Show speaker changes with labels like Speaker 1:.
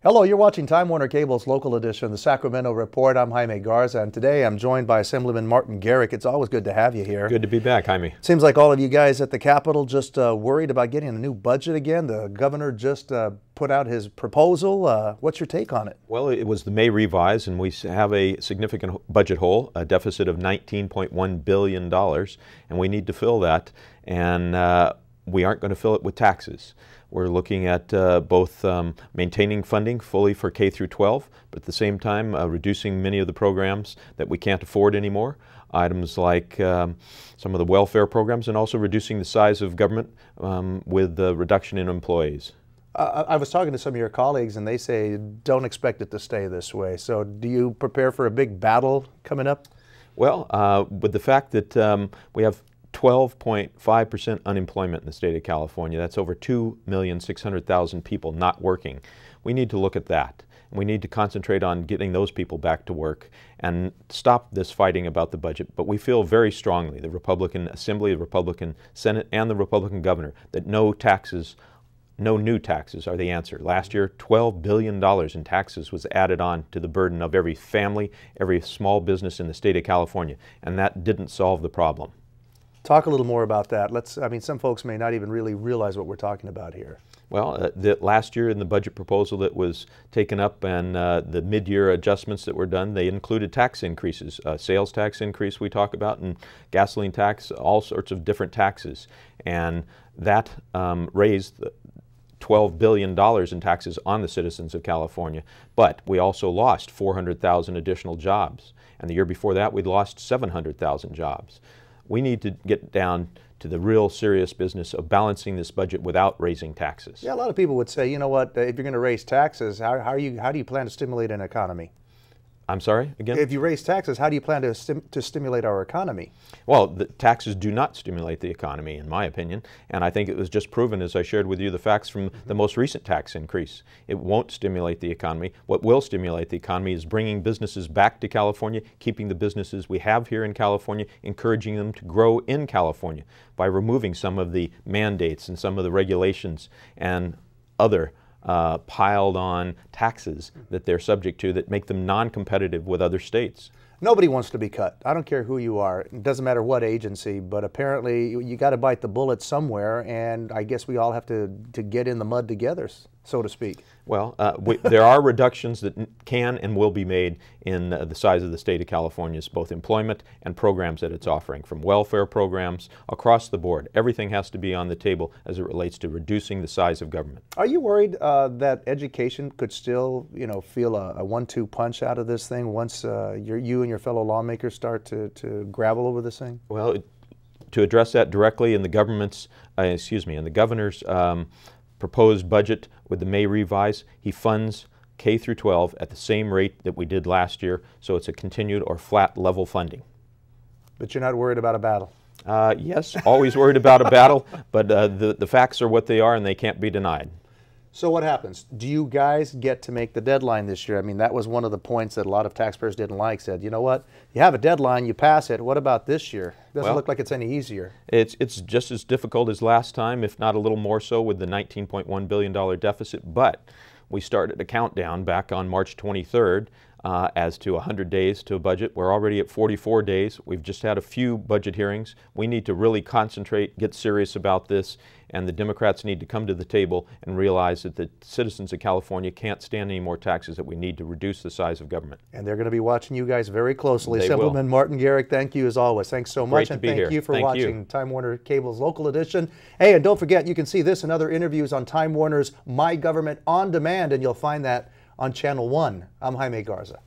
Speaker 1: Hello, you're watching Time Warner Cable's local edition of the Sacramento Report. I'm Jaime Garza, and today I'm joined by Assemblyman Martin Garrick. It's always good to have you here.
Speaker 2: Good to be back, Jaime.
Speaker 1: Seems like all of you guys at the Capitol just worried about getting a new budget again. The governor just put out his proposal. What's your take on it? Well,
Speaker 2: it was the May revise, and we have a significant budget hole, a deficit of $19.1 billion, and we need to fill that, and we aren't going to fill it with taxes. We're looking at both maintaining funding fully for K through 12, but at the same time reducing many of the programs that we can't afford anymore. Items like some of the welfare programs, and also reducing the size of government with the reduction in employees.
Speaker 1: I was talking to some of your colleagues, and they say don't expect it to stay this way. So do you prepare for a big battle coming up?
Speaker 2: Well, with the fact that we have 12.5% unemployment in the state of California. That's over 2,600,000 people not working. We need to look at that. We need to concentrate on getting those people back to work and stop this fighting about the budget. But we feel very strongly, the Republican Assembly, the Republican Senate, and the Republican governor, that no new taxes are the answer. Last year, $12 billion in taxes was added on to the burden of every family, every small business in the state of California, and that didn't solve the problem.
Speaker 1: Talk a little more about that. I mean, some folks may not even really realize what we're talking about here.
Speaker 2: Well, last year in the budget proposal that was taken up and the mid-year adjustments that were done, they included tax increases, sales tax increase we talk about, and gasoline tax, all sorts of different taxes. And that raised $12 billion in taxes on the citizens of California. But we also lost 400,000 additional jobs. And the year before that, we'd lost 700,000 jobs. We need to get down to the real serious business of balancing this budget without raising taxes.
Speaker 1: Yeah, a lot of people would say, you know what, if you're going to raise taxes, how do you plan to stimulate an economy?
Speaker 2: I'm sorry, again?
Speaker 1: If you raise taxes, how do you plan to stimulate our economy?
Speaker 2: Well, the taxes do not stimulate the economy, in my opinion, and I think it was just proven, as I shared with you, the facts from the most recent tax increase. It won't stimulate the economy. What will stimulate the economy is bringing businesses back to California, keeping the businesses we have here in California, encouraging them to grow in California by removing some of the mandates and some of the regulations and other piled on taxes that they're subject to that make them non-competitive with other states.
Speaker 1: Nobody wants to be cut. I don't care who you are. It doesn't matter what agency, but apparently you got to bite the bullet somewhere, and I guess we all have to get in the mud together, so to speak.
Speaker 2: Well, there are reductions that can and will be made in the size of the state of California's both employment and programs that it's offering, from welfare programs across the board. Everything has to be on the table as it relates to reducing the size of government.
Speaker 1: Are you worried that education could still, feel a 1-2 punch out of this thing once you and your fellow lawmakers start to gravel over this thing?
Speaker 2: Well, to address that directly in the government's, in the governor's proposed budget with the May revise, he funds K through 12 at the same rate that we did last year, so it's a continued or flat level funding.
Speaker 1: But you're not worried about a battle?
Speaker 2: Yes, always worried about a battle, but the facts are what they are and they can't be denied.
Speaker 1: So what happens? Do you guys get to make the deadline this year? I mean, that was one of the points that a lot of taxpayers didn't like, said, you know what, you have a deadline, you pass it, what about this year? Doesn't look like it's any easier.
Speaker 2: It's just as difficult as last time, if not a little more so, with the $19.1 billion deficit, but we started a countdown back on March 23rd as to 100 days to a budget. We're already at 44 days. We've just had a few budget hearings. We need to really concentrate, get serious about this, and the Democrats need to come to the table and realize that the citizens of California can't stand any more taxes, that we need to reduce the size of government.
Speaker 1: And they're going to be watching you guys very closely.
Speaker 2: They
Speaker 1: Assemblyman
Speaker 2: will.
Speaker 1: Martin Garrick, thank you as always. Thanks so much.
Speaker 2: Great to be here.
Speaker 1: Thank you for
Speaker 2: Thank
Speaker 1: watching
Speaker 2: you.
Speaker 1: Time Warner Cable's local edition. Hey, and don't forget, you can see this and other interviews on Time Warner's My Government On Demand, and you'll find that on Channel 1. I'm Jaime Garza.